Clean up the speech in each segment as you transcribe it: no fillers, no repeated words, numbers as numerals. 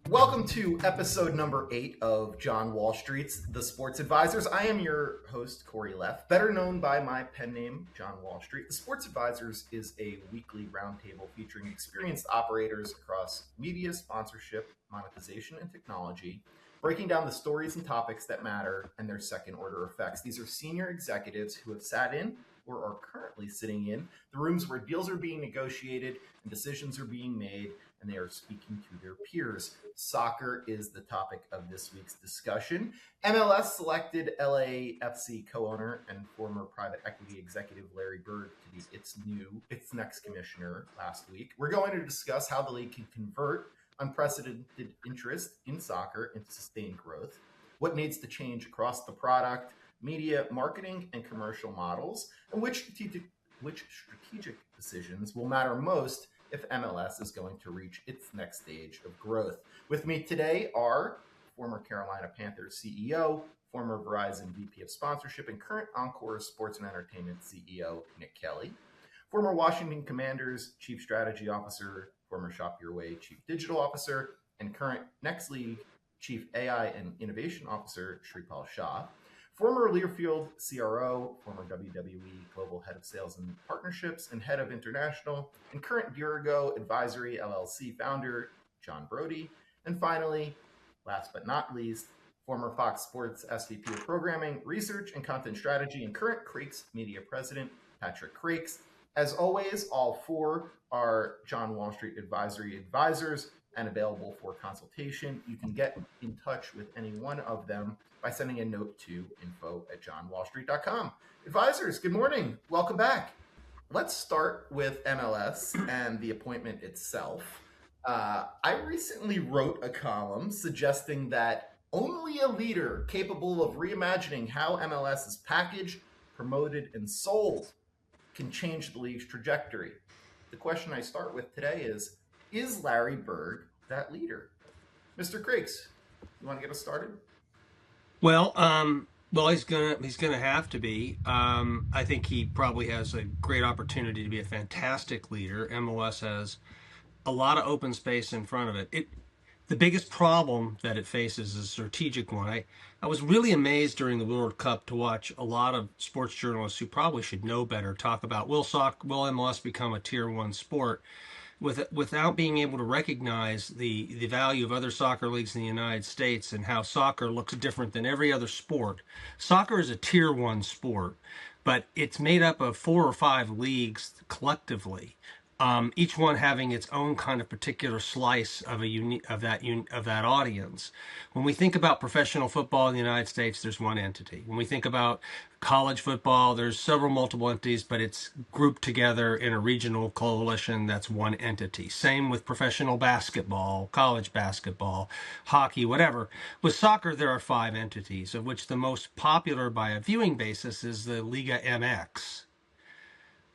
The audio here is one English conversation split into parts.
Welcome to episode number 8 of John Wall Street's The Sports Advisors. I am your host, Corey Leff, better known by my pen name, John Wall Street. The Sports Advisors is a weekly roundtable featuring experienced operators across media, sponsorship, monetization, and technology, breaking down the stories and topics that matter and their second-order effects. These are senior executives who have sat in or are currently sitting in the rooms where deals are being negotiated and decisions are being made, and they are speaking to their peers. Soccer is the topic of this week's discussion. MLS selected LAFC co-owner and former private equity executive Larry Berg to be its next commissioner last week. We're going to discuss how the league can convert unprecedented interest in soccer into sustained growth, what needs to change across the product, media, marketing, and commercial models, and which strategic decisions will matter most if MLS is going to reach its next stage of growth. With me today are former Carolina Panthers CEO, former Verizon VP of Sponsorship, and current Encore Sports and Entertainment CEO, Nick Kelly, former Washington Commanders Chief Strategy Officer, former Shop Your Way Chief Digital Officer, and current Next League Chief AI and Innovation Officer, Shripal Shah, former Learfield CRO, former WWE Global Head of Sales and Partnerships and Head of International, and current Durago Advisory LLC founder, John Brody. And finally, last but not least, former Fox Sports SVP of Programming, Research, and Content Strategy, and current Crakes Media President, Patrick Crakes. As always, all four are John Wall Street Advisory advisors and available for consultation. You can get in touch with any one of them by sending a note to info@johnwallstreet.com. Advisors, good morning. Welcome back. Let's start with MLS and the appointment itself. I recently wrote a column suggesting that only a leader capable of reimagining how MLS is packaged, promoted, and sold can change the league's trajectory. The question I start with today is Larry Berg that leader? Mr. Crakes, you want to get us started? Well, he's gonna have to be. I think he probably has a great opportunity to be a fantastic leader. MLS has a lot of open space in front of it. The biggest problem that it faces is a strategic one. I was really amazed during the World Cup to watch a lot of sports journalists who probably should know better talk about will MLS become a tier 1 sport, without being able to recognize the value of other soccer leagues in the United States and how soccer looks different than every other sport. Soccer is a tier 1 sport, but it's made up of 4 or 5 leagues collectively. Each one having its own kind of particular slice of that audience. When we think about professional football in the United States, there's one entity. When we think about college football, there's multiple entities, but it's grouped together in a regional coalition that's one entity. Same with professional basketball, college basketball, hockey, whatever. With soccer, there are 5 entities, of which the most popular by a viewing basis is the Liga MX.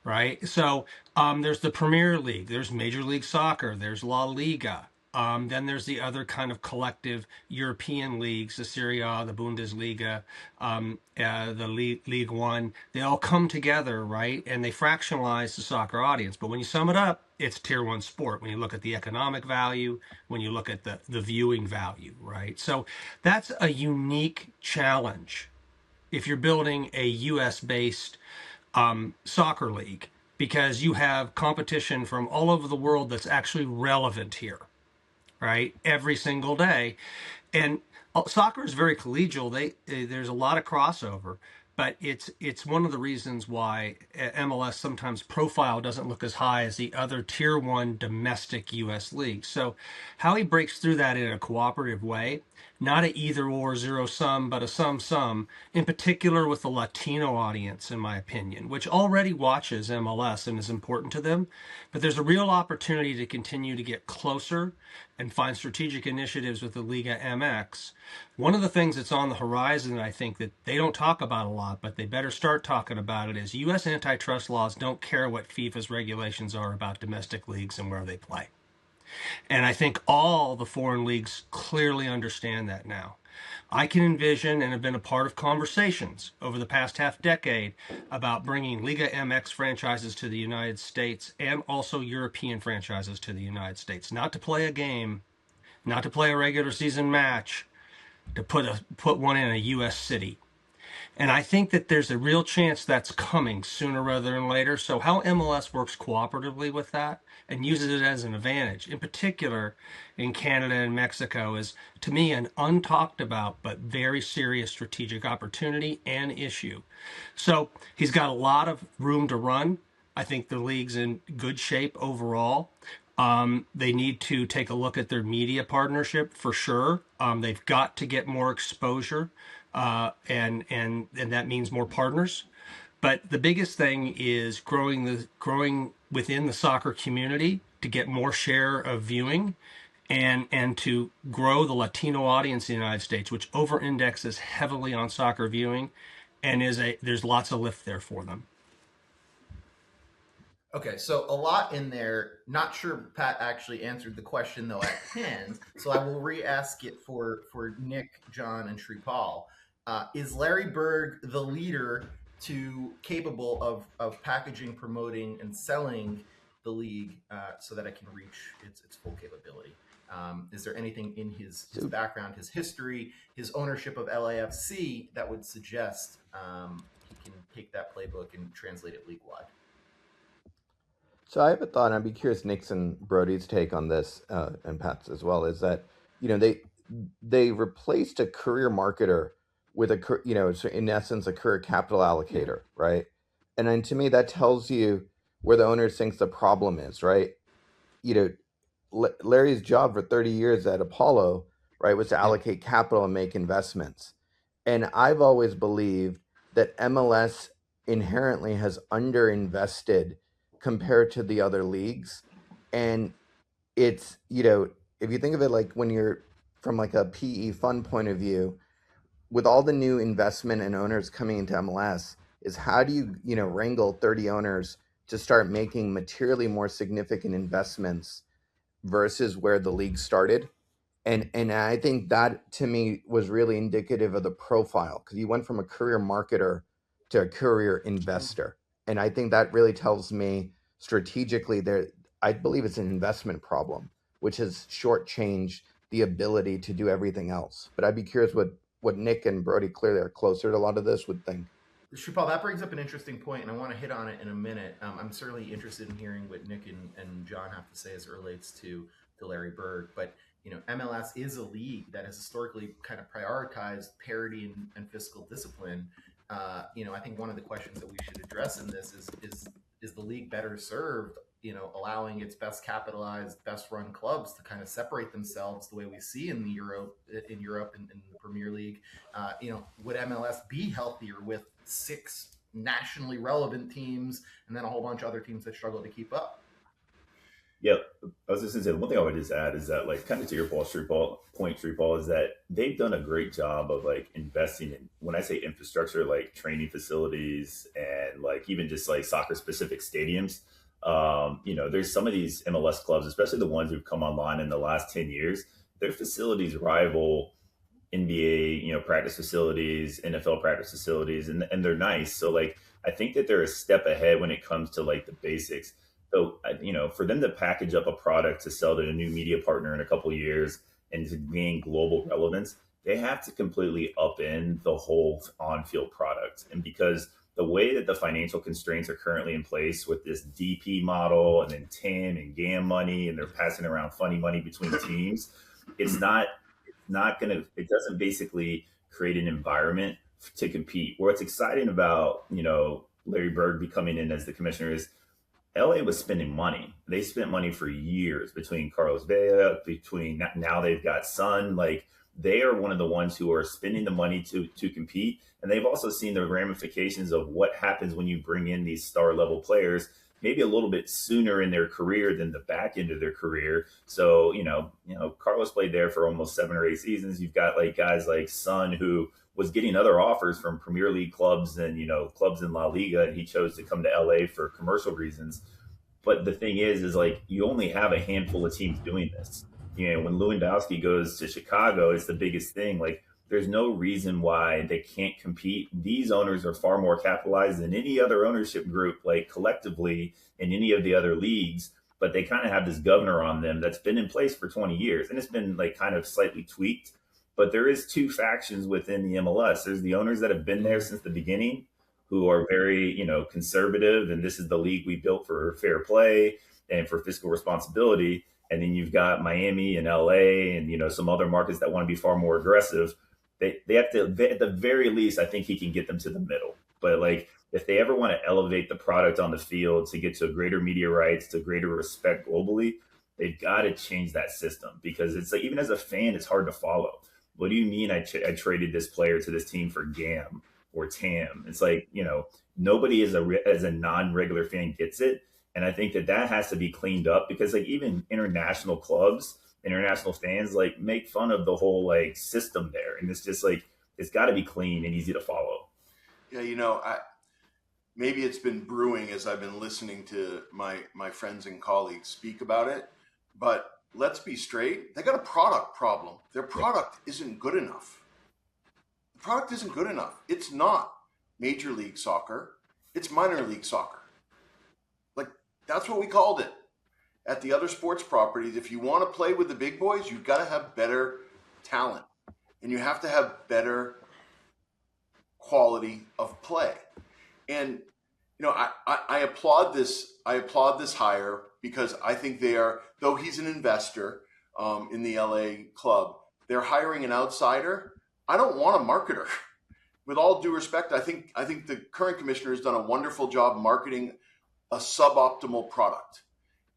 Right? So there's the Premier League, there's Major League Soccer, there's La Liga. Then there's the other kind of collective European leagues, the Serie A, the Bundesliga, the League One. They all come together, right? And they fractionalize the soccer audience. But when you sum it up, it's tier 1 sport. When you look at the economic value, when you look at the viewing value, right? So that's a unique challenge if you're building a US-based soccer league, because you have competition from all over the world that's actually relevant here, right? Every single day. And soccer is very collegial. There's a lot of crossover, but it's one of the reasons why MLS sometimes profile doesn't look as high as the other tier 1 domestic US leagues. So how he breaks through that in a cooperative way, not a either or zero sum, but a sum, in particular with the Latino audience, in my opinion, which already watches MLS and is important to them. But there's a real opportunity to continue to get closer and find strategic initiatives with the Liga MX. One of the things that's on the horizon, I think that they don't talk about a lot, but they better start talking about it, is U.S. antitrust laws don't care what FIFA's regulations are about domestic leagues and where they play. And I think all the foreign leagues clearly understand that now. I can envision and have been a part of conversations over the past half decade about bringing Liga MX franchises to the United States and also European franchises to the United States, not to play a game, not to play a regular season match, to put one in a U.S. city. And I think that there's a real chance that's coming sooner rather than later. So how MLS works cooperatively with that and uses it as an advantage, in particular in Canada and Mexico, is to me an untalked about but very serious strategic opportunity and issue. So he's got a lot of room to run. I think the league's in good shape overall. They need to take a look at their media partnership for sure. They've got to get more exposure, and that means more partners. But the biggest thing is growing within the soccer community to get more share of viewing, and to grow the Latino audience in the United States, which over indexes heavily on soccer viewing, and there's lots of lift there for them. Okay, so a lot in there. Not sure Pat actually answered the question though at hand, so I will re-ask it for Nick, John, and Shripal. Is Larry Berg the leader capable of packaging, promoting, and selling the league so that it can reach its full capability? Is there anything in his background, his history, his ownership of LAFC that would suggest he can take that playbook and translate it league-wide? So I have a thought, and I'd be curious Nick's and Brody's take on this, and Pat's as well, is that, they replaced a career marketer with so in essence, a career capital allocator, right? And then to me, that tells you where the owner thinks the problem is, right? Larry's job for 30 years at Apollo, right, was to allocate capital and make investments. And I've always believed that MLS inherently has underinvested compared to the other leagues. And it's, if you think of it like when you're from like a PE fund point of view, with all the new investment and owners coming into MLS, is how do you, wrangle 30 owners to start making materially more significant investments versus where the league started? And I think that to me was really indicative of the profile, because you went from a career marketer to a career investor. And I think that really tells me strategically I believe it's an investment problem, which has shortchanged the ability to do everything else. But I'd be curious what Nick and Brody, clearly are closer to a lot of this, would think. Shripal, that brings up an interesting point, and I want to hit on it in a minute. I'm certainly interested in hearing what Nick and John have to say as it relates to Larry Berg. But MLS is a league that has historically kind of prioritized parity and fiscal discipline. I think one of the questions that we should address in this is the league better served, allowing its best capitalized, best run clubs to kind of separate themselves the way we see in Europe and in the Premier League. Would MLS be healthier with 6 nationally relevant teams and then a whole bunch of other teams that struggle to keep up? Yeah, I was just going to say, one thing I would just add is that, like, kind of to your point, Shripal, is that they've done a great job of like investing in, when I say infrastructure, like training facilities and like even just like soccer specific stadiums. There's some of these MLS clubs, especially the ones who've come online in the last 10 years, their facilities rival NBA, practice facilities, NFL practice facilities, and they're nice. So like, I think that they're a step ahead when it comes to like the basics. So, for them to package up a product to sell to a new media partner in a couple of years and to gain global relevance, they have to completely upend the whole on-field product. And because the way that the financial constraints are currently in place with this DP model and then TAM and GAM money, and they're passing around funny money between teams, it doesn't basically create an environment to compete. What's exciting about, Larry Berg becoming in as the commissioner is LA was spending money. They spent money for years between Carlos Vela, now they've got Sun. Like, they are one of the ones who are spending the money to compete. And they've also seen the ramifications of what happens when you bring in these star level players, maybe a little bit sooner in their career than the back end of their career. So, Carlos played there for almost 7 or 8 seasons. You've got like guys like Sun, who was getting other offers from Premier League clubs and, clubs in La Liga, and he chose to come to LA for commercial reasons. But the thing is like, you only have a handful of teams doing this. When Lewandowski goes to Chicago, it's the biggest thing. Like, there's no reason why they can't compete. These owners are far more capitalized than any other ownership group, like collectively in any of the other leagues. but they kind of have this governor on them that's been in place for 20 years, and it's been like kind of slightly tweaked. But there is two factions within the MLS. There's the owners that have been there since the beginning, who are very, conservative, and this is the league we built for fair play and for fiscal responsibility. And then you've got Miami and LA and some other markets that want to be far more aggressive. They have to, at the very least, I think he can get them to the middle. But like, if they ever want to elevate the product on the field to get to greater media rights, to greater respect globally, they've got to change that system, because it's like, even as a fan, it's hard to follow. What do you mean I traded this player to this team for GAM or TAM? It's like, nobody as a non-regular fan gets it. And I think that has to be cleaned up, because like even international clubs, international fans like make fun of the whole like system there. And it's just like, it's got to be clean and easy to follow. Yeah, maybe it's been brewing as I've been listening to my friends and colleagues speak about it, but let's be straight. They got a product problem. Their product isn't good enough. The product isn't good enough. It's not Major League Soccer. It's minor league soccer. Like, that's what we called it. At the other sports properties, if you want to play with the big boys, you've got to have better talent, and you have to have better quality of play. And I applaud this. I applaud this hire, because I think they are, though he's an investor in the LA club, they're hiring an outsider. I don't want a marketer. With all due respect, I think the current commissioner has done a wonderful job marketing a suboptimal product.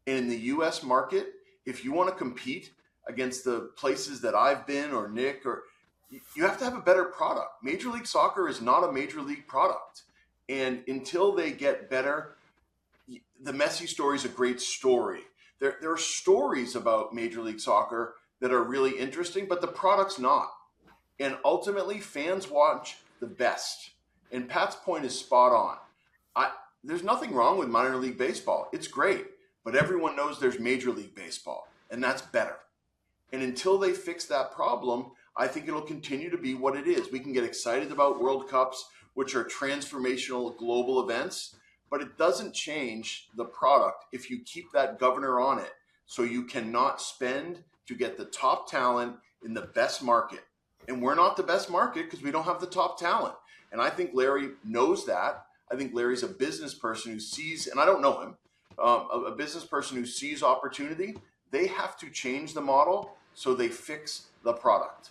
And in the U.S. market, if you want to compete against the places that I've been, or Nick, or you have to have a better product. Major League Soccer is not a major league product. And until they get better, the Messi story is a great story. There are stories about Major League Soccer that are really interesting, but the product's not. And ultimately, fans watch the best. And Pat's point is spot on. There's nothing wrong with minor league baseball. It's great, but everyone knows there's Major League Baseball, and that's better. And until they fix that problem, I think it'll continue to be what it is. We can get excited about World Cups, which are transformational global events, but it doesn't change the product if you keep that governor on it. So you cannot spend to get the top talent in the best market. And we're not the best market because we don't have the top talent. And I think Larry knows that. I think Larry's a business person who sees, and I don't know him, a business person who sees opportunity. They have to change the model so they fix the product.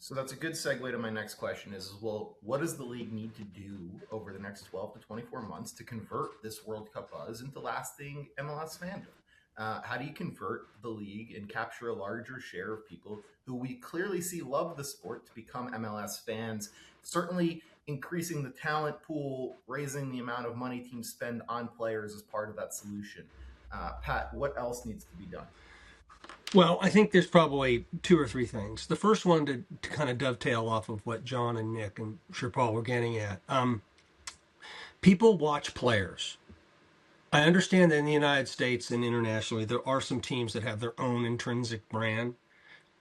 So that's a good segue to my next question is, well, what does the league need to do over the next 12 to 24 months to convert this World Cup buzz into lasting MLS fandom? How do you convert the league and capture a larger share of people who we clearly see love the sport to become MLS fans? Certainly increasing the talent pool, raising the amount of money teams spend on players is part of that solution. Pat, what else needs to be done? Well, I think there's probably two or three things. The first one to kind of dovetail off of what John and Nick and Shripal were getting at. People watch players. I understand that in the United States and internationally, there are some teams that have their own intrinsic brand,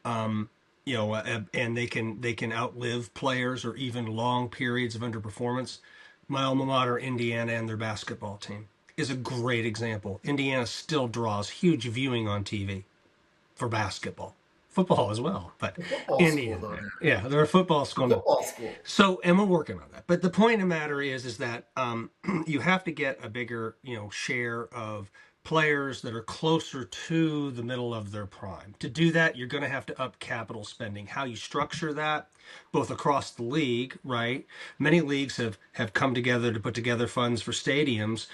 and they can outlive players or even long periods of underperformance. My alma mater, Indiana, and their basketball team is a great example. Indiana still draws huge viewing on TV for basketball, football as well, but Indiana, they're a football school. Football school. So, and we're working on that. But the point of the matter is that you have to get a bigger, share of players that are closer to the middle of their prime. To do that, you're going to have to up capital spending. How you structure that, both across the league, right? Many leagues have come together to put together funds for stadiums.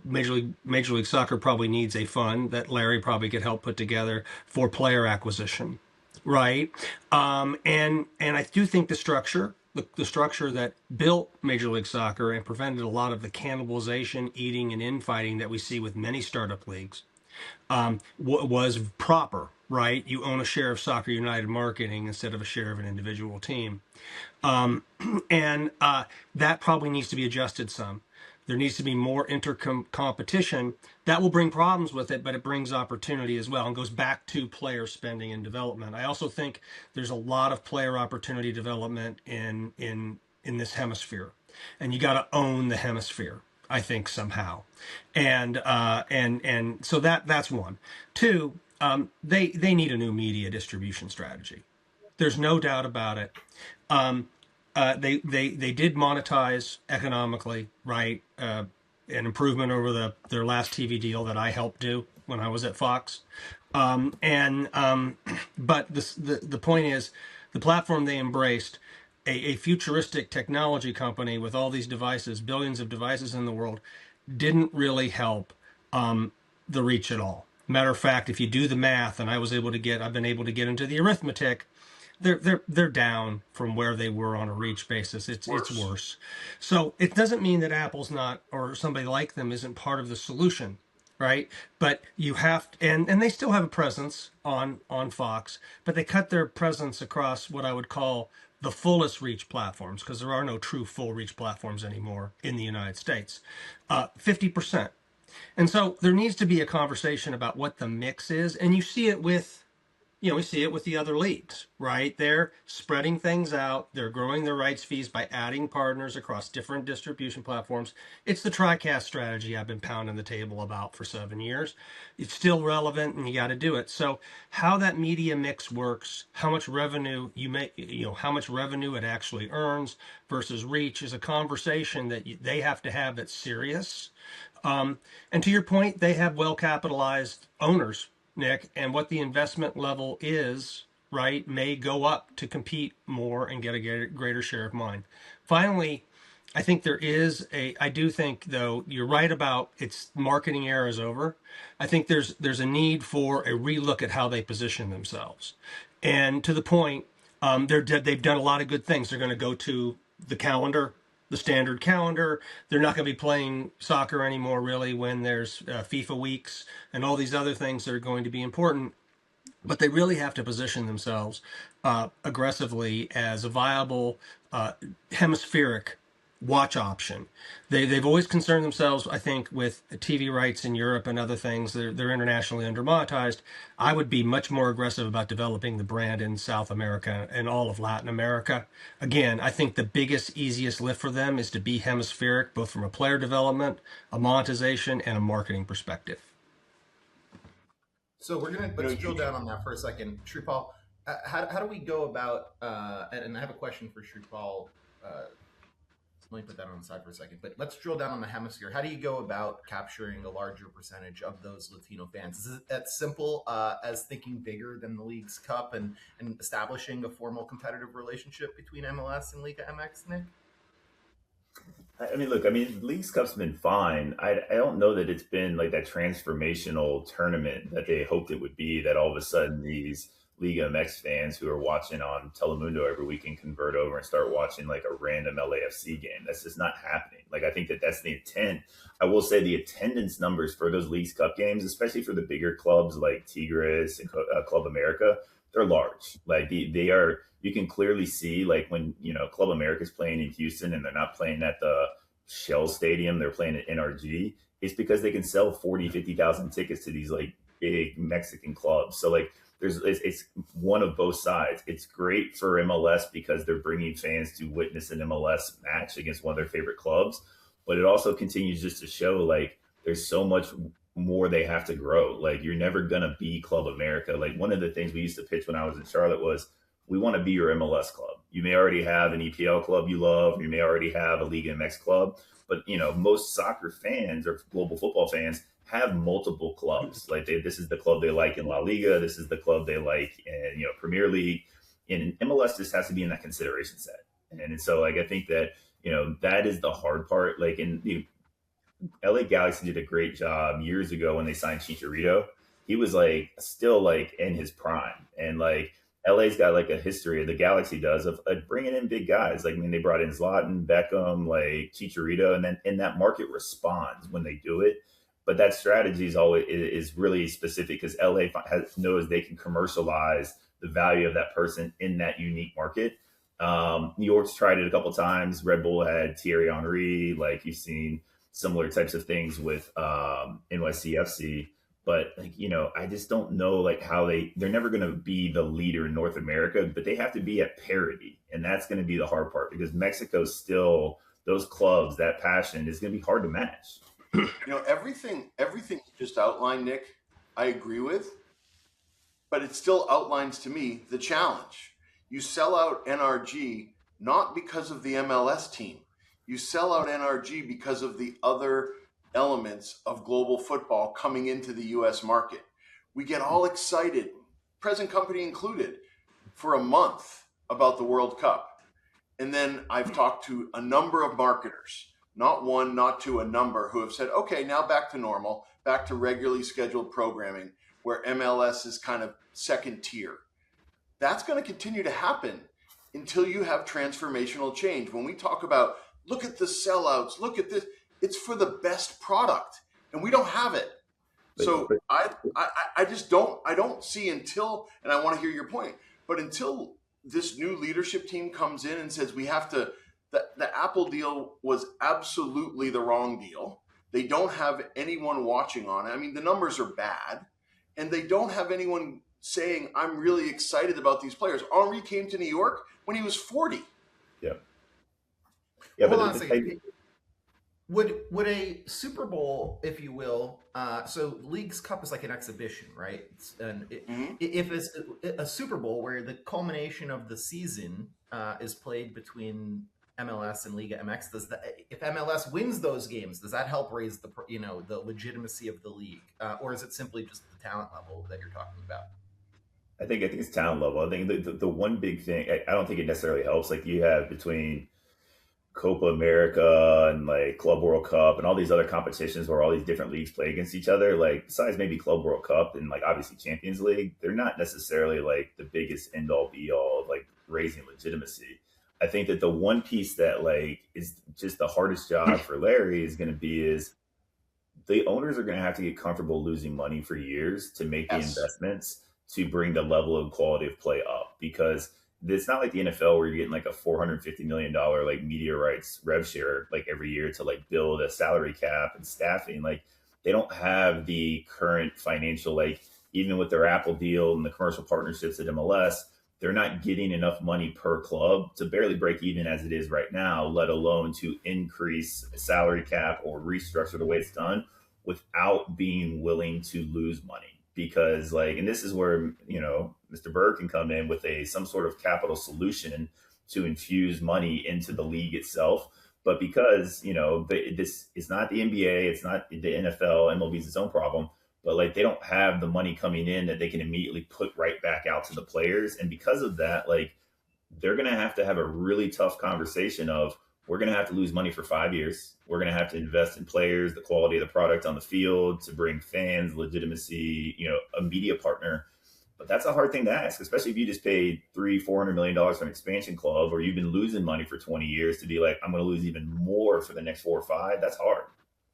Major League Soccer probably needs a fund that Larry probably could help put together for player acquisition, right? And I do think the structure that built Major League Soccer and prevented a lot of the cannibalization, eating, and infighting that we see with many startup leagues was proper, right? You own a share of Soccer United marketing instead of a share of an individual team. And that probably needs to be adjusted some. There needs to be more competition. That will bring problems with it, but it brings opportunity as well and goes back to player spending and development. I also think there's a lot of player opportunity development in this hemisphere, and you got to own the hemisphere. I think, somehow. And so that's one. Two, they need a new media distribution strategy. There's no doubt about it. They did monetize economically, right? An improvement over their last TV deal that I helped do when I was at Fox. But the point is, the platform they embraced, a futuristic technology company with all these devices, billions of devices in the world, didn't really help the reach at all. Matter of fact, if you do the math, and I've been able to get into the arithmetic, they're down from where they were on a reach basis. It's worse. So it doesn't mean that Apple's not, or somebody like them isn't part of the solution, right? But you have to, and they still have a presence on Fox, but they cut their presence across what I would call the fullest reach platforms, because there are no true full reach platforms anymore in the United States. 50%. And so there needs to be a conversation about what the mix is, and you see it with we see it with the other leagues, right? They're spreading things out. They're growing their rights fees by adding partners across different distribution platforms. It's the TriCast strategy I've been pounding the table about for 7 years. It's still relevant, and you got to do it. So how that media mix works, how much revenue how much revenue it actually earns versus reach is a conversation that they have to have that's serious. And to your point, they have well-capitalized owners, Nick, and what the investment level is, right, may go up to compete more and get a greater share of mind. Finally, I think I do think, though, you're right about its marketing era is over. I think there's a need for a relook at how they position themselves. And to the point, they've done a lot of good things. They're going to go to the calendar, the standard calendar. They're not going to be playing soccer anymore, really, when there's FIFA weeks and all these other things that are going to be important. But they really have to position themselves aggressively as a viable hemispheric watch option. They've always concerned themselves, I think, with TV rights in Europe and other things. They're internationally under-monetized. I would be much more aggressive about developing the brand in South America and all of Latin America. Again, I think the biggest, easiest lift for them is to be hemispheric, both from a player development, a monetization, and a marketing perspective. So let's drill down on that for a second. Shripal, how do we go about, and I have a question for Shripal. Let me put that on the side for a second, but let's drill down on the hemisphere. How do you go about capturing a larger percentage of those Latino fans? Is it that simple as thinking bigger than the League's Cup and establishing a formal competitive relationship between MLS and Liga MX, Nick? I mean, look, League's Cup's been fine. I don't know that it's been like that transformational tournament that they hoped it would be, that all of a sudden these Liga MX fans who are watching on Telemundo every week can convert over and start watching like a random LAFC game. That's just not happening. Like, I think that's the intent. I will say the attendance numbers for those Leagues Cup games, especially for the bigger clubs like Tigres and Club America, they're large. Like they are, you can clearly see, like, when, Club America is playing in Houston and they're not playing at the Shell Stadium, they're playing at NRG. It's because they can sell 40, 50,000 tickets to these like big Mexican clubs. So like, it's one of both sides. It's great for MLS because they're bringing fans to witness an MLS match against one of their favorite clubs, but it also continues just to show like there's so much more they have to grow. Like, you're never gonna be Club America. Like, one of the things we used to pitch when I was in Charlotte was, we want to be your MLS club. You may already have an EPL club you love, you may already have a Liga MX club, but most soccer fans or global football fans have multiple clubs. Like, this is the club they like in La Liga, this is the club they like in Premier League, and MLS just has to be in that consideration set. And so, like, I think that that is the hard part. Like, in the LA Galaxy did a great job years ago when they signed Chicharito. He was like still like in his prime, and like LA's got like a history, the Galaxy does, of bringing in big guys. Like, they brought in Zlatan, Beckham, like Chicharito, and that market responds when they do it. But that strategy is really specific because LA knows they can commercialize the value of that person in that unique market. New York's tried it a couple times. Red Bull had Thierry Henry. Like, you've seen similar types of things with NYCFC. But like, I just don't know like how they're never going to be the leader in North America, but they have to be at parity. And that's going to be the hard part because Mexico's still those clubs, that passion is going to be hard to match. Everything you just outlined, Nick, I agree with, but it still outlines to me the challenge. You sell out NRG not because of the MLS team. You sell out NRG because of the other elements of global football coming into the U.S. market. We get all excited, present company included, for a month about the World Cup. And then I've talked to a number of marketers, not one, not two, a number, who have said, okay, now back to normal, back to regularly scheduled programming, where MLS is kind of second tier. That's going to continue to happen until you have transformational change. When we talk about, look at the sellouts, look at this, it's for the best product, and we don't have it. So I just don't see until, and I want to hear your point, but until this new leadership team comes in and says we have to, the Apple deal was absolutely the wrong deal. They don't have anyone watching on it. I mean, the numbers are bad, and they don't have anyone saying, I'm really excited about these players. Henry came to New York when he was 40. Yeah. Hold on a second. Would a Super Bowl, if you will, so League's Cup is like an exhibition, right? If it's a Super Bowl where the culmination of the season is played between MLS and Liga MX, if MLS wins those games, does that help raise the legitimacy of the league, or is it simply just the talent level that you're talking about? I think it's talent level. I think the one big thing, I don't think it necessarily helps. Like you have between Copa America and like Club World Cup and all these other competitions where all these different leagues play against each other, like besides maybe Club World Cup and like obviously Champions League, they're not necessarily like the biggest end all be all of like raising legitimacy. I think that the one piece that like is just the hardest job for Larry is going to be is the owners are going to have to get comfortable losing money for years to make the investments to bring the level of quality of play up, because it's not like the NFL where you're getting like a $450 million like media rights rev share like every year to like build a salary cap and staffing. Like they don't have the current financial, like even with their Apple deal and the commercial partnerships at MLS, they're not getting enough money per club to barely break even as it is right now, let alone to increase a salary cap or restructure the way it's done without being willing to lose money. Because like, and this is where, Mr. Berg can come in with some sort of capital solution to infuse money into the league itself. But because, this is not the NBA, it's not the NFL, MLB is its own problem, but like they don't have the money coming in that they can immediately put right back out to the players. And because of that, like they're going to have a really tough conversation of, we're going to have to lose money for 5 years. We're going to have to invest in players, the quality of the product on the field to bring fans, legitimacy, a media partner. But that's a hard thing to ask, especially if you just paid $300-400 million for an expansion club, or you've been losing money for 20 years to be like, I'm going to lose even more for the next 4 or 5. That's hard.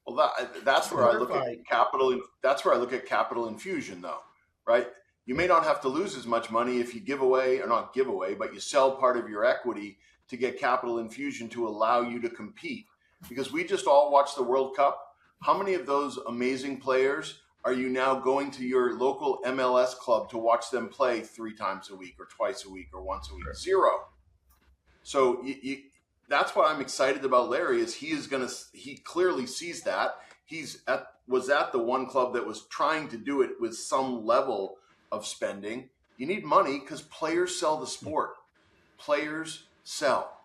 Well, that's where I look at capital. That's where I look at capital infusion, though, right? You may not have to lose as much money if you give away, or not give away, but you sell part of your equity to get capital infusion to allow you to compete. Because we just all watched the World Cup. How many of those amazing players are you now going to your local MLS club to watch them play 3 times a week or twice a week or once a week? Sure. 0. So that's what I'm excited about Larry is he clearly sees that. Was at the one club that was trying to do it with some level of spending. You need money because players sell the sport. Players sell.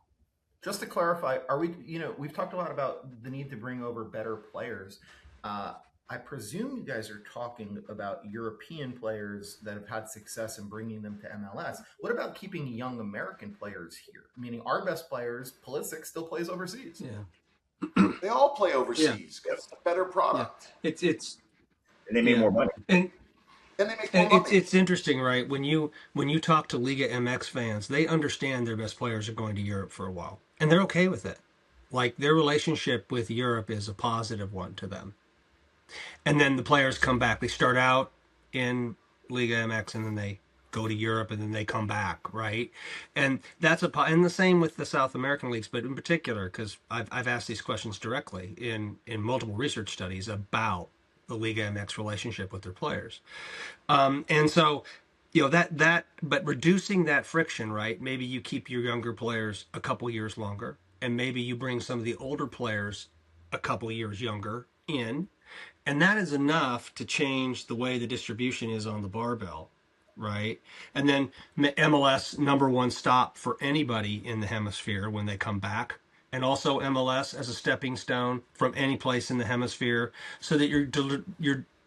Just to clarify, we've talked a lot about the need to bring over better players. I presume you guys are talking about European players that have had success in bringing them to MLS. What about keeping young American players here? Meaning our best players, Pulisic, still plays overseas. Yeah. They all play overseas. Yeah. It's a better product. Yeah. It's and they make more money. And they make more money. It's interesting, right? When you talk to Liga MX fans, they understand their best players are going to Europe for a while, and they're okay with it. Like their relationship with Europe is a positive one to them. And then the players come back. They start out in Liga MX, and then they go to Europe, and then they come back, right? And that's and the same with the South American leagues, but in particular, because I've asked these questions directly in multiple research studies about the Liga MX relationship with their players, and so but reducing that friction, right? Maybe you keep your younger players a couple years longer. and maybe you bring some of the older players a couple of years younger in, and that is enough to change the way the distribution is on the barbell, right? And then MLS number one stop for anybody in the hemisphere when they come back, and also MLS as a stepping stone from any place in the hemisphere, so that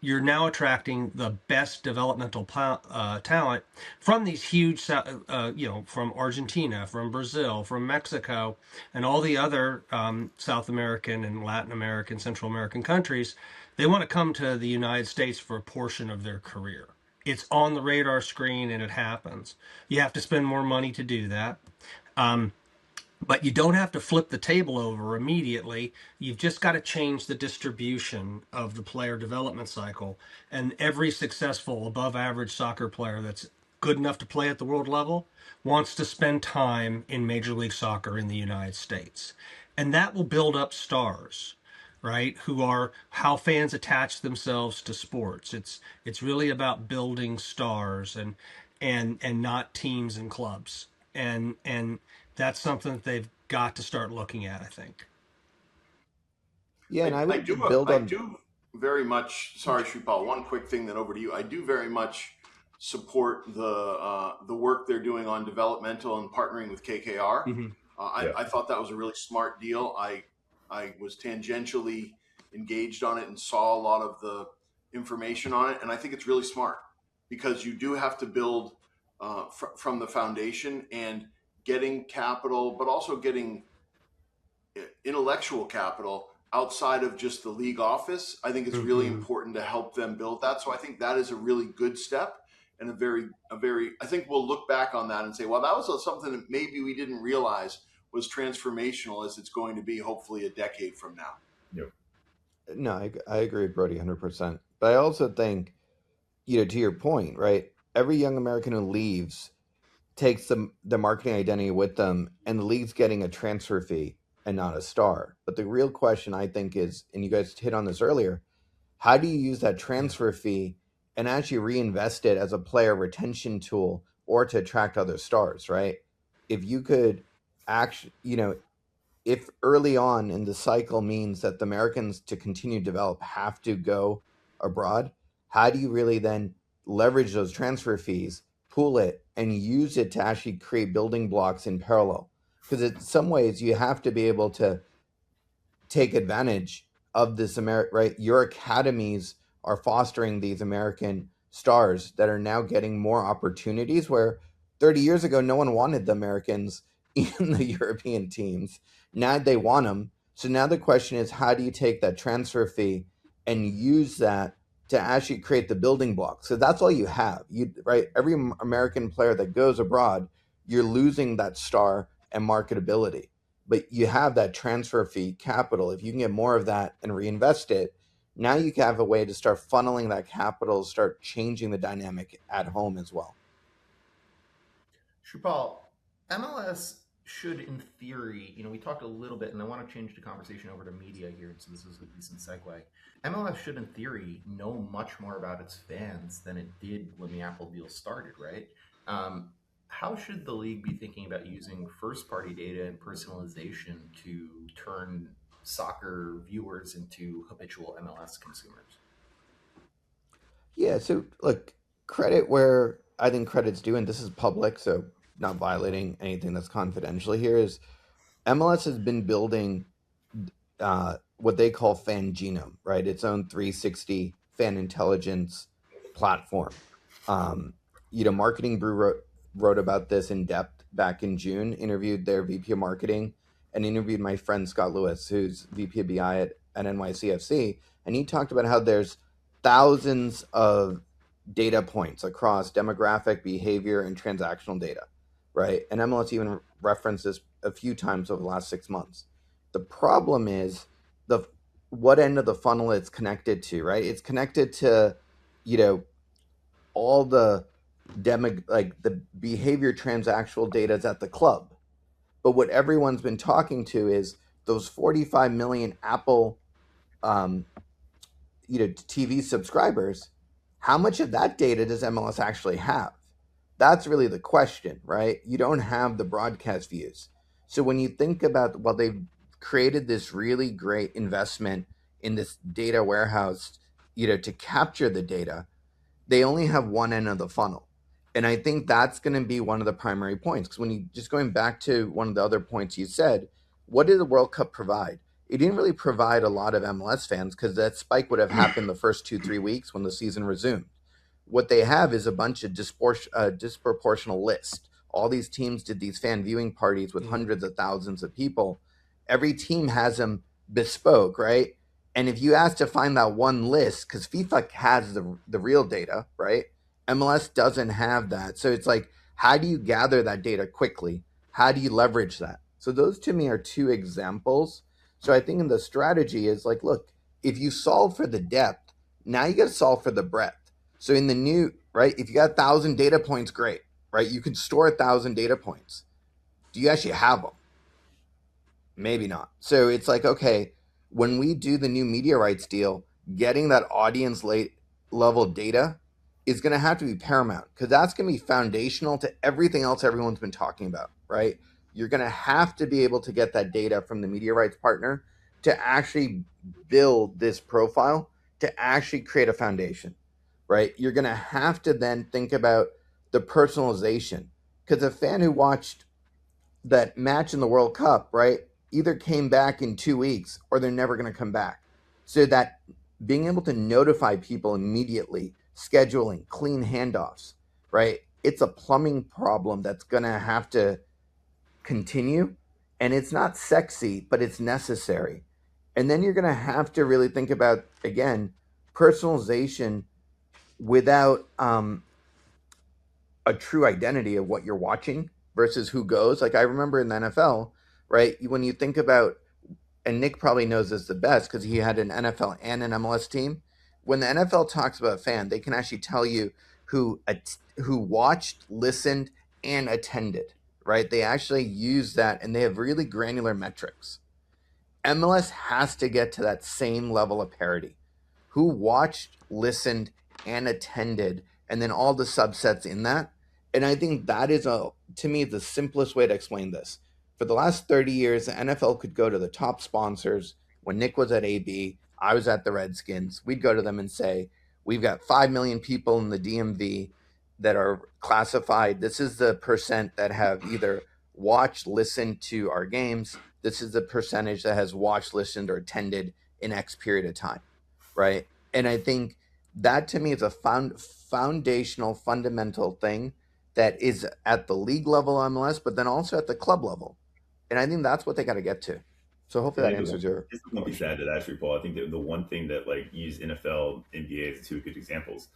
you're now attracting the best developmental talent from these huge, from Argentina, from Brazil, from Mexico, and all the other South American and Latin American, Central American countries. They want to come to the United States for a portion of their career. It's on the radar screen and it happens. You have to spend more money to do that. But you don't have to flip the table over immediately. You've just got to change the distribution of the player development cycle. And every successful above average soccer player that's good enough to play at the world level wants to spend time in Major League Soccer in the United States. And that will build up stars, right? Who are how fans attach themselves to sports. It's really about building stars and not teams and clubs. And that's something that they've got to start looking at, I think. Yeah, and I do very much. Sorry, Shripal. One quick thing, then over to you. I do very much support the work they're doing on developmental and partnering with KKR. Mm-hmm. I thought that was a really smart deal. I was tangentially engaged on it and saw a lot of the information on it, and I think it's really smart because you do have to build from the foundation and getting capital, but also getting intellectual capital outside of just the league office. I think it's really important to help them build that. So I think that is a really good step and a very, I think we'll look back on that and say, well, that was something that maybe we didn't realize was transformational as it's going to be hopefully a decade from now. Yep. No, I agree with Brody 100%. But I also think, to your point, right? Every young American who leaves takes the marketing identity with them, and the league's getting a transfer fee and not a star. But the real question, I think, is, and you guys hit on this earlier, how do you use that transfer fee and actually reinvest it as a player retention tool or to attract other stars, right? If you could actually, if early on in the cycle means that the Americans to continue to develop have to go abroad, how do you really then leverage those transfer fees, pool it, and use it to actually create building blocks in parallel? Because in some ways you have to be able to take advantage of this right? Your academies are fostering these American stars that are now getting more opportunities where 30 years ago, no one wanted the Americans in the European teams. Now they want them. So now the question is, how do you take that transfer fee and use that to actually create the building blocks? So that's all you have. Right? Every American player that goes abroad, you're losing that star and marketability. But you have that transfer fee capital. If you can get more of that and reinvest it, now you can have a way to start funneling that capital, start changing the dynamic at home as well. Shripal, MLS should, in theory, we talked a little bit, and I want to change the conversation over to media here, so this is a decent segue. MLS should, in theory, know much more about its fans than it did when the Apple deal started, right? How should the league be thinking about using first-party data and personalization to turn soccer viewers into habitual MLS consumers? Yeah, so look, credit where I think credit's due, and this is public, so not violating anything that's confidential here, is MLS has been building what they call Fan Genome, right? Its own 360 fan intelligence platform. Marketing Brew wrote about this in depth back in June, interviewed their VP of marketing, and interviewed my friend Scott Lewis, who's VP of BI at NYCFC. And he talked about how there's thousands of data points across demographic, behavior, and transactional data, right? And MLS even referenced this a few times over the last 6 months. The problem is what end of the funnel it's connected to, right? It's connected to, all the the behavior transactional data is at the club. But what everyone's been talking to is those 45 million Apple, TV subscribers. How much of that data does MLS actually have? That's really the question, right? You don't have the broadcast views. So when you think about, well, they've created this really great investment in this data warehouse, to capture the data, they only have one end of the funnel. And I think that's going to be one of the primary points. Because when you just going back to one of the other points you said, what did the World Cup provide? It didn't really provide a lot of MLS fans, because that spike would have happened the first 2-3 weeks when the season resumed. What they have is a bunch of disproportional list. All these teams did these fan viewing parties with hundreds of thousands of people. Every team has them bespoke, right? And if you ask to find that one list, because FIFA has the real data, right? MLS doesn't have that. So it's like, how do you gather that data quickly? How do you leverage that? So those to me are two examples. So I think in the strategy is like, look, if you solve for the depth, now you got to solve for the breadth. So in the new, right, if you got 1,000 data points, great, right? You can store 1,000 data points. Do you actually have them? Maybe not. So it's like, okay, when we do the new media rights deal, getting that audience level data is going to have to be paramount, because that's going to be foundational to everything else everyone's been talking about, right? You're going to have to be able to get that data from the media rights partner to actually build this profile, to actually create a foundation, right? You're going to have to then think about the personalization, because a fan who watched that match in the World Cup, right, either came back in 2 weeks or they're never going to come back. So that being able to notify people immediately, scheduling, clean handoffs, right? It's a plumbing problem that's going to have to continue. And it's not sexy, but it's necessary. And then you're going to have to really think about, again, personalization without a true identity of what you're watching versus who goes. Like I remember in the NFL, right? When you think about, and Nick probably knows this the best because he had an NFL and an MLS team. When the NFL talks about a fan, they can actually tell you who watched, listened, and attended, right? They actually use that, and they have really granular metrics. MLS has to get to that same level of parity. Who watched, listened, and attended, and then all the subsets in that. And I think that is, to me, the simplest way to explain this. For the last 30 years, the NFL could go to the top sponsors. When Nick was at AB, I was at the Redskins. We'd go to them and say, we've got 5 million people in the DMV that are classified. This is the percent that have either watched, listened to our games. This is the percentage that has watched, listened, or attended in X period of time, right? And I think that to me is a foundational, fundamental thing that is at the league level MLS, but then also at the club level. And I think that's what they got to get to. So hopefully that answers your Just one piece to add to that, Shripal. I think that the one thing that like use NFL, NBA as two good examples.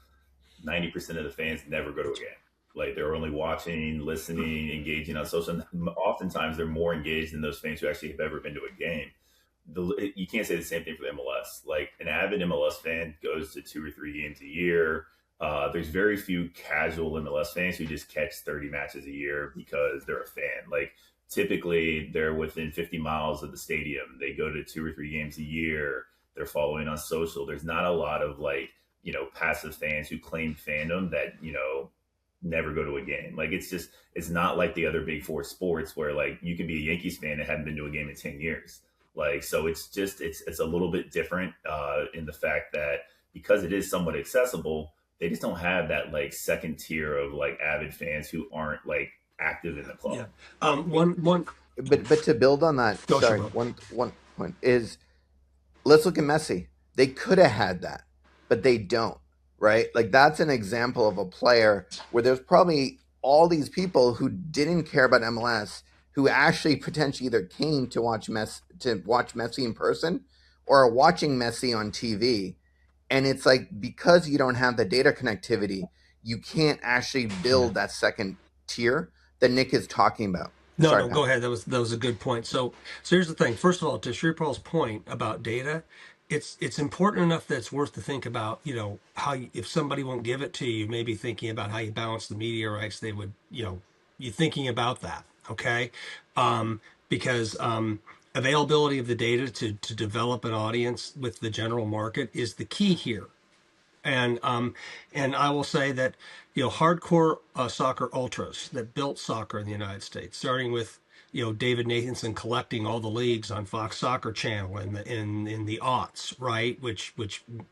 90% of the fans never go to a game. Like they're only watching, listening, engaging on social. Oftentimes they're more engaged than those fans who actually have ever been to a game. You can't say the same thing for the MLS. Like an avid MLS fan goes to 2 or 3 games a year. There's very few casual MLS fans who just catch 30 matches a year because they're a fan. Like typically they're within 50 miles of the stadium. They go to 2 or 3 games a year. They're following on social. There's not a lot of like, passive fans who claim fandom that, never go to a game. Like it's not like the other big four sports where like you can be a Yankees fan that hadn't been to a game in 10 years. Like, so it's a little bit different in the fact that because it is somewhat accessible, they just don't have that like second tier of like avid fans who aren't like active in the club. Yeah. One. But to build on that, one point is, let's look at Messi. They could have had that, but they don't, right? Like that's an example of a player where there's probably all these people who didn't care about MLS who actually potentially either came to watch Messi in person or are watching Messi on TV. And it's like, because you don't have the data connectivity, you can't actually build that second tier that Nick is talking about. No, go ahead. That was a good point. So here's the thing. First of all, to Shripal's point about data, it's important enough that it's worth to think about, how if somebody won't give it to you, maybe thinking about how you balance the media rights, they would, you thinking about that, okay? Because availability of the data to develop an audience with the general market is the key here. And I will say that hardcore soccer ultras that built soccer in the United States, starting with David Nathanson collecting all the leagues on Fox Soccer Channel in the aughts, right? Which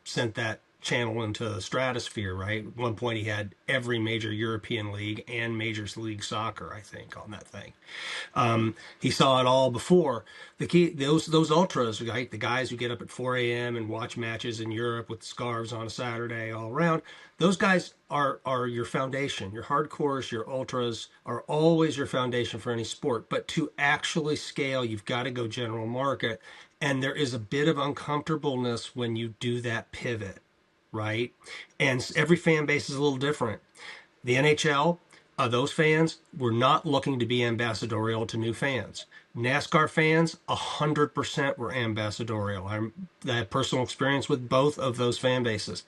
sent that channel into the stratosphere, right? At one point, he had every major European league and Major League Soccer, I think, on that thing. He saw it all before. Those ultras, right? The guys who get up at 4 a.m. and watch matches in Europe with scarves on a Saturday all around. Those guys are your foundation. Your hardcores, your ultras are always your foundation for any sport. But to actually scale, you've got to go general market. And there is a bit of uncomfortableness when you do that pivot, right? And every fan base is a little different. The NHL, those fans were not looking to be ambassadorial to new fans. NASCAR fans, 100% were ambassadorial. I had personal experience with both of those fan bases.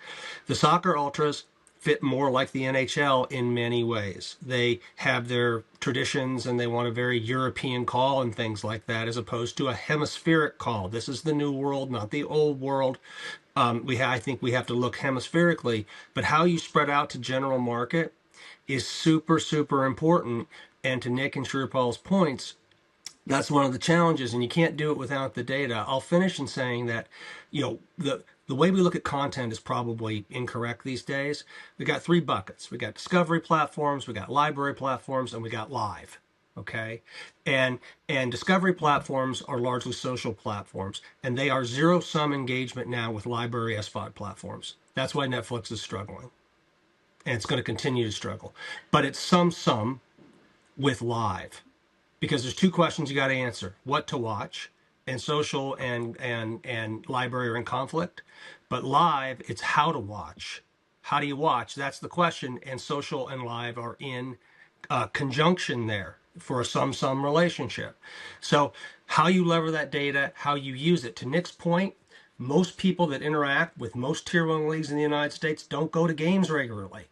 The soccer ultras fit more like the NHL in many ways. They have their traditions and they want a very European call and things like that, as opposed to a hemispheric call. This is the new world, not the old world. I think we have to look hemispherically, but how you spread out to general market is super, super important. And to Nick and Shripal's points, that's one of the challenges, and you can't do it without the data. I'll finish in saying that, the way we look at content is probably incorrect these days. We got 3 buckets. We got discovery platforms, we got library platforms, and we got live. Okay, and discovery platforms are largely social platforms, and they are zero-sum engagement now with library SVOD platforms. That's why Netflix is struggling, and it's going to continue to struggle. But it's some with live, because there's 2 questions you got to answer: what to watch, and social and library are in conflict. But live, it's how to watch. How do you watch? That's the question, and social and live are in conjunction there for a sum relationship. So how you lever that data, how you use it. To Nick's point, most people that interact with most tier 1 leagues in the United States don't go to games regularly.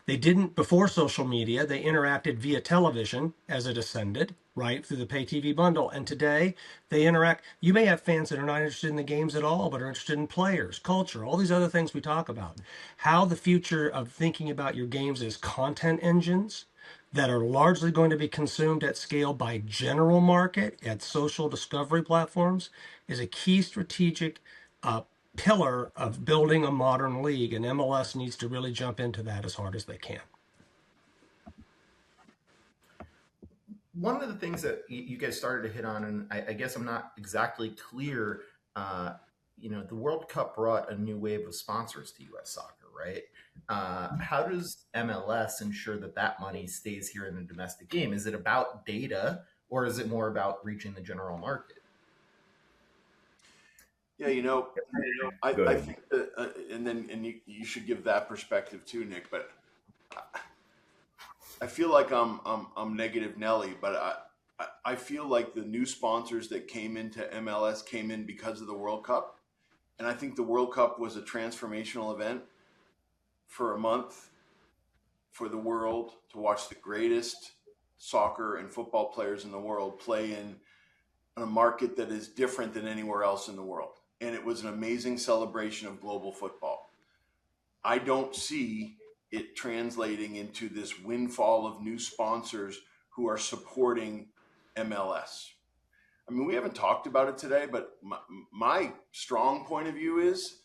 They didn't before social media. They interacted via television as it ascended, right, through the pay TV bundle. And today they interact. You may have fans that are not interested in the games at all, but are interested in players, culture, all these other things we talk about. How the future of thinking about your games is content engines that are largely going to be consumed at scale by general market at social discovery platforms is a key strategic pillar of building a modern league, and MLS needs to really jump into that as hard as they can. One of the things that you guys started to hit on, and I guess I'm not exactly clear, the World Cup brought a new wave of sponsors to U.S. soccer, right? How does MLS ensure that money stays here in the domestic game? Is it about data, or is it more about reaching the general market? Yeah, I think that, and you should give that perspective too, Nick. But I feel like I'm negative Nelly, but I feel like the new sponsors that came into MLS came in because of the World Cup, and I think the World Cup was a transformational event for a month for the world to watch the greatest soccer and football players in the world play in a market that is different than anywhere else in the world. And it was an amazing celebration of global football. I don't see it translating into this windfall of new sponsors who are supporting MLS. I mean, we haven't talked about it today, but my strong point of view is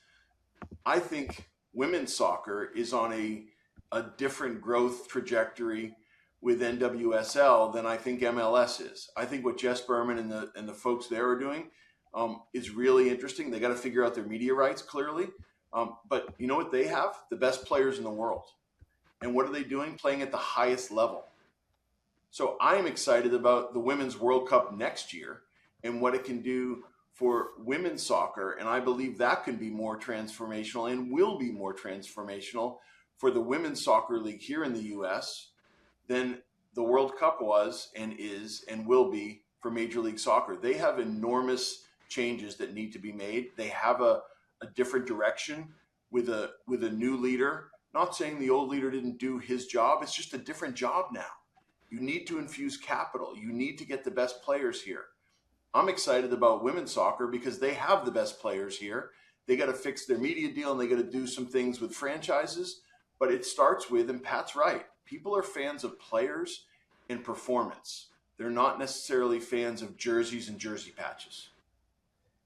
I think women's soccer is on a different growth trajectory with NWSL than I think MLS is. I think what Jess Berman and the folks there are doing is really interesting. They got to figure out their media rights clearly. But you know what they have? The best players in the world. And what are they doing? Playing at the highest level. So I am excited about the Women's World Cup next year and what it can do for women's soccer. And I believe that can be more transformational and will be more transformational for the Women's Soccer League here in the U.S. than the World Cup was and is and will be for Major League Soccer. They have enormous changes that need to be made. They have a different direction with a new leader. Not saying the old leader didn't do his job. It's just a different job now. You need to infuse capital. You need to get the best players here. I'm excited about women's soccer because they have the best players here. They got to fix their media deal and they got to do some things with franchises. But it starts with, and Pat's right, people are fans of players and performance. they're not necessarily fans of jerseys and jersey patches.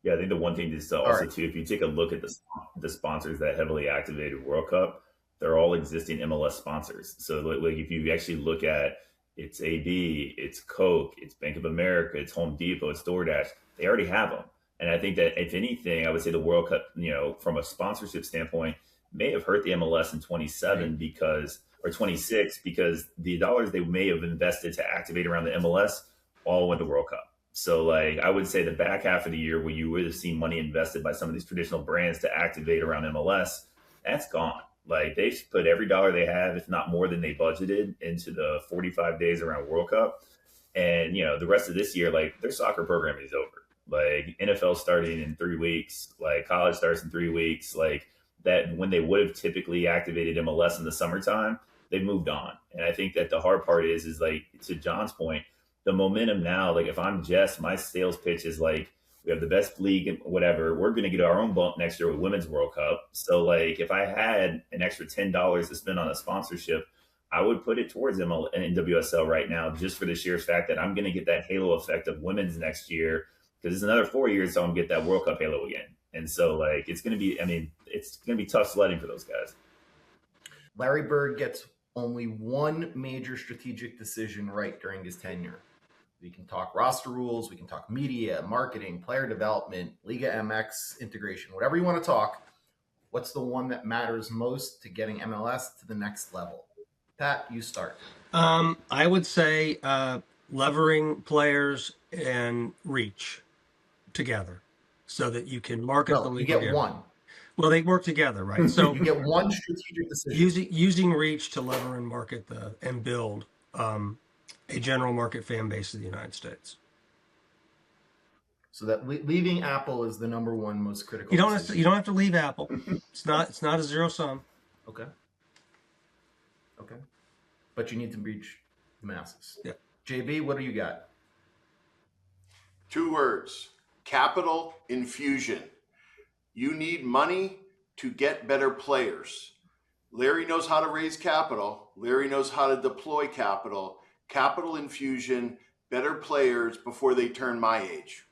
Yeah, I think the one thing is to also too, if you take a look at the sponsors that heavily activated World Cup, they're all existing MLS sponsors. So like if you actually look at it's AB, it's Coke, it's Bank of America, it's Home Depot, it's DoorDash, they already have them. And I think that if anything, I would say the World Cup, from a sponsorship standpoint, may have hurt the MLS in 27 because, or 26, because the dollars they may have invested to activate around the MLS all went to World Cup. So like I would say the back half of the year where you would have seen money invested by some of these traditional brands to activate around MLS, that's gone. Like they've put every dollar they have, if not more than they budgeted, into the 45 days around World Cup. And, the rest of this year, like their soccer program is over. Like NFL starting in 3 weeks, like college starts in 3 weeks, like that when they would have typically activated MLS in the summertime, they've moved on. And I think that the hard part is like, to John's point, the momentum now, like if I'm Jess, my sales pitch is like, we have the best league and whatever. We're going to get our own bump next year with Women's World Cup. So like if I had an extra $10 to spend on a sponsorship, I would put it towards ML and NWSL right now, just for the sheer fact that I'm going to get that halo effect of women's next year, because it's another 4 years so I'm going to get that World Cup halo again. And so like it's going to be, it's going to be tough sledding for those guys. Larry Berg gets only one major strategic decision right during his tenure. We can talk roster rules, we can talk media, marketing, player development, Liga MX integration, whatever you want to talk. What's the one that matters most to getting MLS to the next level? Pat, you start. I would say levering players and reach together so that you can market the league. You get together. One. Well, they work together, right? So you get one strategic decision. Using reach to lever and market and build a general market fan base of the United States. So that leaving Apple is the number one most critical. You don't have to leave Apple. It's not a zero sum. Okay. But you need to reach the masses. Yeah. JB, what do you got? 2 words: capital infusion. You need money to get better players. Larry knows how to raise capital. Larry knows how to deploy capital. Capital infusion, better players before they turn my age.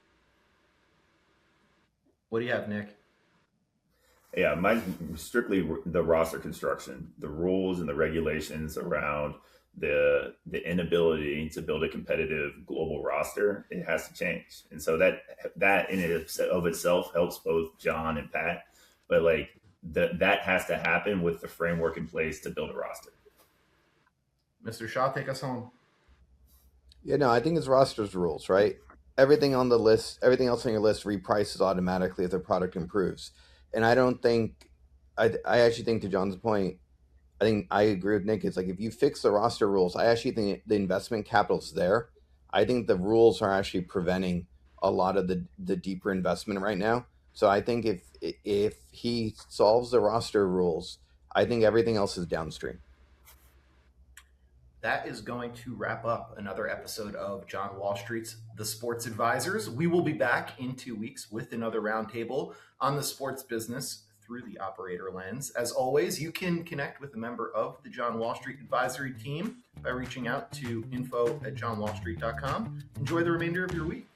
What do you have, Nick? Yeah, mine's strictly the roster construction, the rules and the regulations around the inability to build a competitive global roster. It has to change. And so that in and of itself helps both John and Pat, but like that has to happen with the framework in place to build a roster. Mr. Shah, take us home. I think it's rosters rules, right? Everything on the list, everything else on your list reprices automatically if the product improves. And I actually think, to John's point, I think I agree with Nick. It's like if you fix the roster rules, I actually think the investment capital's there. I think the rules are actually preventing a lot of the deeper investment right now. So I think if he solves the roster rules, I think everything else is downstream. That is going to wrap up another episode of John Wall Street's The Sports Advisors. We will be back in 2 weeks with another roundtable on the sports business through the operator lens. As always, you can connect with a member of the John Wall Street advisory team by reaching out to info@johnwallstreet.com. Enjoy the remainder of your week.